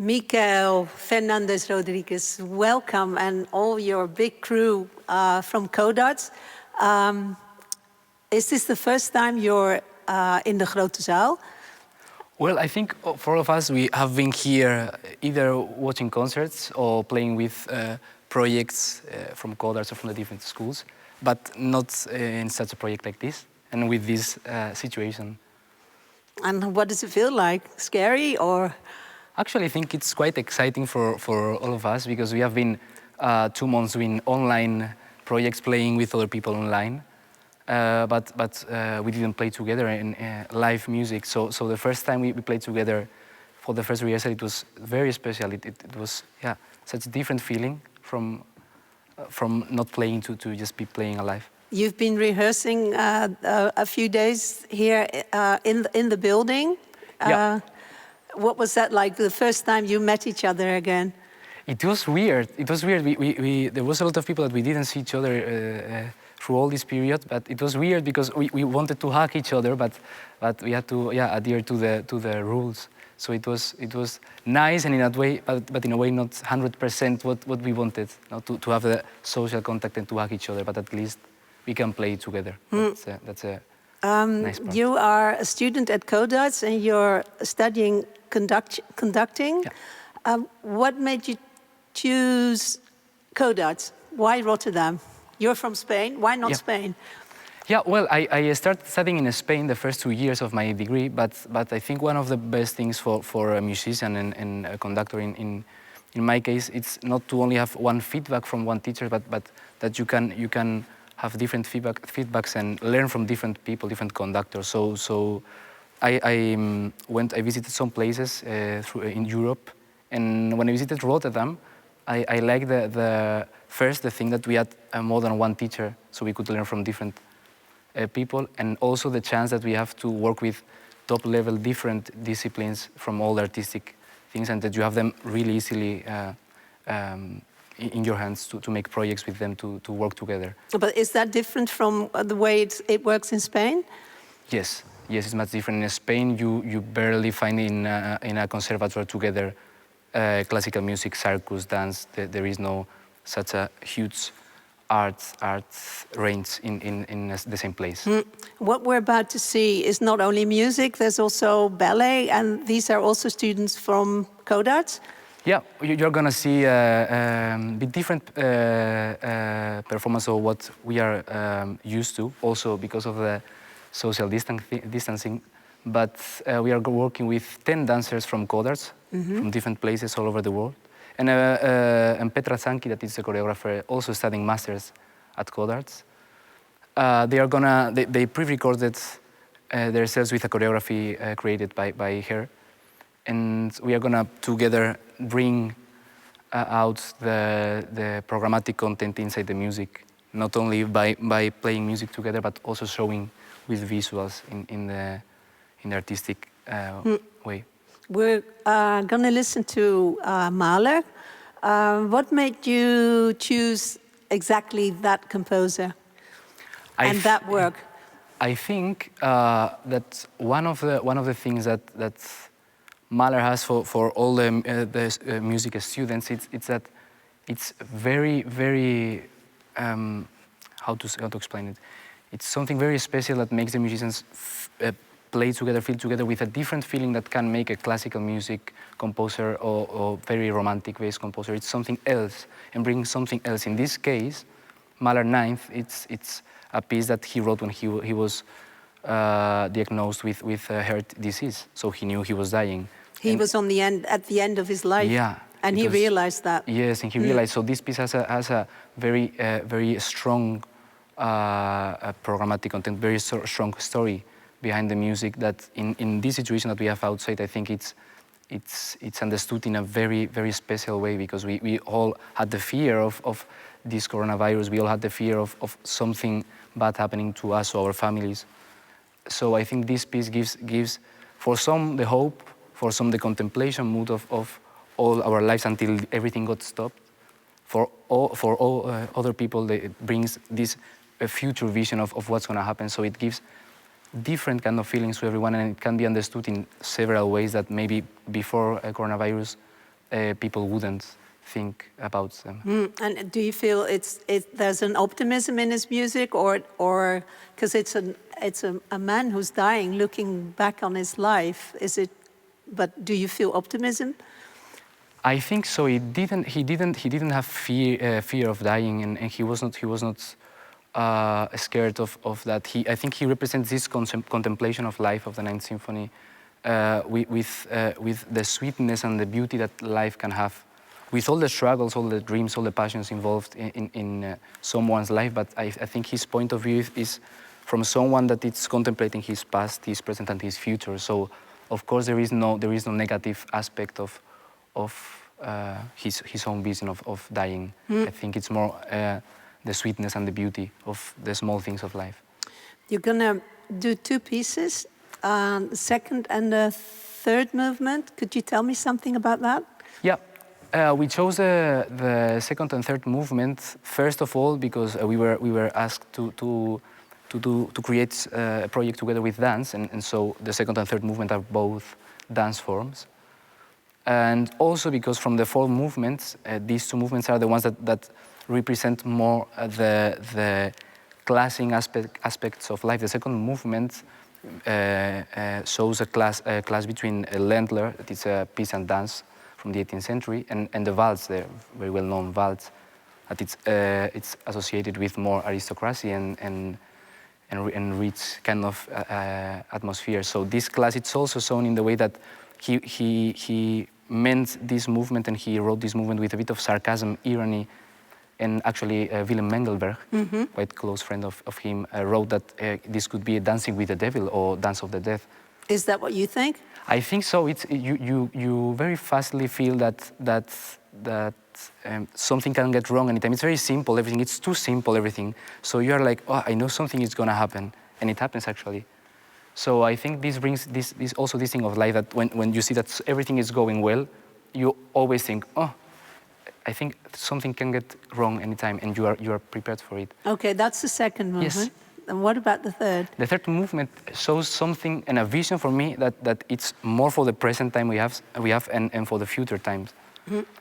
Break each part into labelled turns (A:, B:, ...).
A: Mikel Fernández Rodríguez, welcome, and all your big crew from Codarts. Is this the first time you're in the Grote Zaal?
B: Well, I think for all of us, we have been here either watching concerts or playing with projects from Codarts or from the different schools, but not in such a project like this, and with this situation.
A: And what does it feel like? Scary or?
B: Actually, I think it's quite exciting for all of us because we have been 2 months doing online projects, playing with other people online, but we didn't play together in live music. So the first time we played together for the first rehearsal, it was very special. It was such a different feeling from not playing to just be playing alive.
A: You've been rehearsing a few days here in the building.
B: Yeah.
A: What was that like the first time you met each other again?
B: It was weird. It was weird. There was a lot of people that we didn't see each other through all this period, but it was weird because we wanted to hug each other, but we had to adhere to the rules. So it was nice, and in a way, but in a way not 100% what we wanted, to have a social contact and to hug each other, but at least we can play together. That's a nice part.
A: You are a student at Codarts and you're studying conducting.
B: Yeah.
A: What made you choose Codarts? Why Rotterdam? You're from Spain. Why not Spain?
B: Yeah, well, I started studying in Spain the first 2 years of my degree, but I think one of the best things for a musician and a conductor in my case, it's not to only have one feedback from one teacher, but that you can have different feedbacks and learn from different people, different conductors. So I visited some places in Europe, and when I visited Rotterdam, I liked the thing that we had more than one teacher, so we could learn from different people, and also the chance that we have to work with top-level different disciplines from all the artistic things, and that you have them really easily in your hands to make projects with them, to work together.
A: But is that different from the way it works in Spain?
B: Yes, it's much different. In Spain, you barely find in a conservatoire together classical music, circus, dance. There is no such a huge art range in the same place.
A: What we're about to see is not only music, there's also ballet, and these are also students from Codarts?
B: Yeah, you're going to see a bit different performance of what we are used to, also because of the social distancing. But we are working with 10 dancers from Codarts, from different places all over the world. And Petra Zanki, that is a choreographer, also studying masters at Codarts. They pre-recorded themselves with a choreography created by her. And we are gonna together bring out the programmatic content inside the music, not only by playing music together, but also showing with visuals in the artistic way.
A: We're gonna listen to Mahler. What made you choose exactly that composer and that work?
B: I think that one of the things that Mahler has for all the music students, it's that it's very, very how to explain it. It's something very special that makes the musicians play together, feel together with a different feeling that can make a classical music composer or very romantic based composer. It's something else and bring something else. In this case, Mahler 9th, it's a piece that he wrote when he was diagnosed with a heart disease, so he knew he was dying.
A: He was at the end of his life.
B: Yeah.
A: And he realized that.
B: Yes, and he realized. So this piece has a very very strong programmatic content, very strong story behind the music. That in this situation that we have outside, I think it's understood in a very very special way, because we all had the fear of this coronavirus. We all had the fear of something bad happening to us or our families. So I think this piece gives for some the hope, for some the contemplation mood of all our lives until everything got stopped. For all other people, it brings this future vision of what's going to happen. So it gives different kind of feelings to everyone, and it can be understood in several ways that maybe before coronavirus people wouldn't think about them.
A: And do you feel there's an optimism in his music, or because it's a man who's dying, looking back on his life? But do you feel optimism?
B: I think so. He didn't have fear of dying, and he was not scared of that. I think he represents this contemplation of life of the Ninth Symphony with the sweetness and the beauty that life can have, with all the struggles, all the dreams, all the passions involved in someone's life. But I think his point of view is from someone that is contemplating his past, his present, and his future. So, of course, there is no negative aspect of his own vision of dying. I think it's more the sweetness and the beauty of the small things of life.
A: You're gonna do two pieces, second and the third movement. Could you tell me something about that?
B: Yeah, we chose the second and third movement first of all because we were asked to create a project together with dance, and so the second and third movement are both dance forms. And also because from the four movements, these two movements are the ones that represent more the classing aspects of life. The second movement shows a class between a Ländler, that is a peasant dance from the 18th century, and the waltz, the very well-known waltz, that it's associated with more aristocracy and rich kind of atmosphere. So this class, it's also shown in the way that he meant this movement, and he wrote this movement with a bit of sarcasm, irony, and actually Willem Mengelberg, quite close friend of him, wrote that this could be a Dancing with the Devil or Dance of the Dead.
A: Is that what you think?
B: I think so. It's you very fastly feel that something can get wrong anytime. It's very simple, everything. It's too simple, everything. So you are like, oh, I know something is gonna happen, and it happens actually. So I think this brings this also this thing of life, that when you see that everything is going well, you always think, oh, I think something can get wrong anytime, and you are prepared for it.
A: Okay, that's the second movement.
B: Yes.
A: And what about the third?
B: The third movement shows something and a vision for me that it's more for the present time we have and for the future times,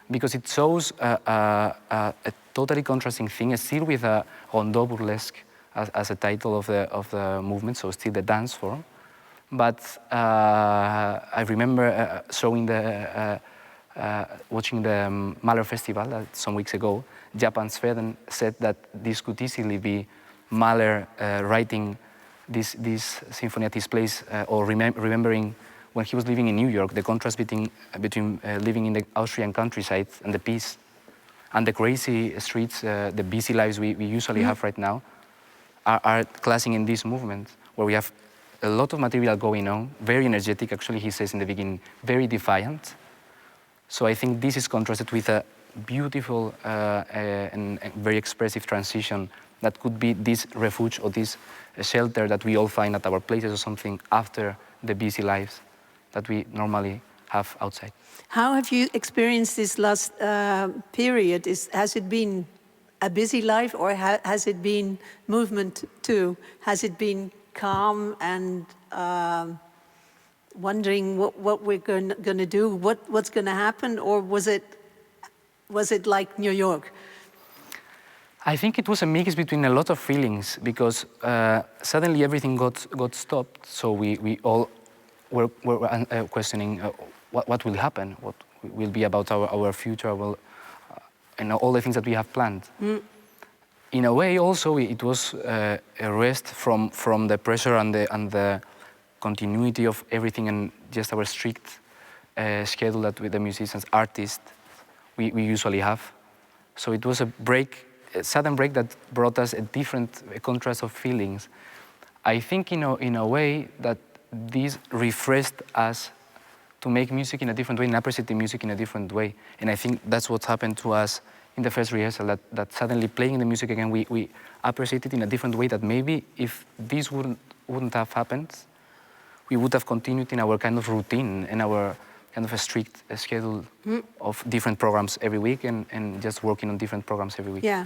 B: because it shows a totally contrasting thing, still with a rondeau burlesque as a title of the movement, so still the dance form. But I remember watching the Mahler Festival some weeks ago. Japan Sweden said that this could easily be Mahler writing this symphony at his place, or remembering when he was living in New York, the contrast between living in the Austrian countryside and the peace, and the crazy streets, the busy lives we usually have right now, are clashing in this movement, where we have a lot of material going on, very energetic, actually he says in the beginning, very defiant. So I think this is contrasted with a beautiful and very expressive transition that could be this refuge or this shelter that we all find at our places or something after the busy lives that we normally have outside.
A: How have you experienced this last period? Has it been a busy life, or has it been movement too? Has it been calm and wondering what we're going to do, what's going to happen, or was it like New York?
B: I think it was a mix between a lot of feelings, because suddenly everything got stopped. So we all were questioning what will happen, what will be about our future, and all the things that we have planned. In a way, also, it was a rest from the pressure and the continuity of everything, and just our strict schedule that with the musicians, artists, we usually have. So it was a sudden break that brought us a different contrast of feelings. I think in a way that this refreshed us to make music in a different way and appreciate the music in a different way. And I think that's what happened to us in the first rehearsal, that suddenly playing the music again, we appreciate it in a different way, that maybe if this wouldn't have happened, we would have continued in our kind of routine and our kind of a strict schedule of different programs every week and just working on different programs every week.
A: Yeah.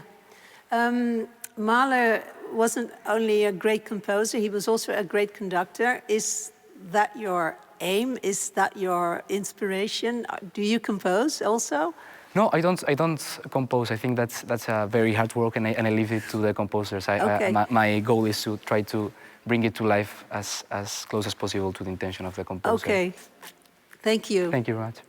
A: Mahler wasn't only a great composer, he was also a great conductor. Is that your aim? Is that your inspiration? Do you compose also?
B: No, I don't compose. I think that's a very hard work, and I leave it to the composers.
A: Okay.
B: My goal is to try to bring it to life as close as possible to the intention of the composer.
A: Okay. Thank you.
B: Thank you very much.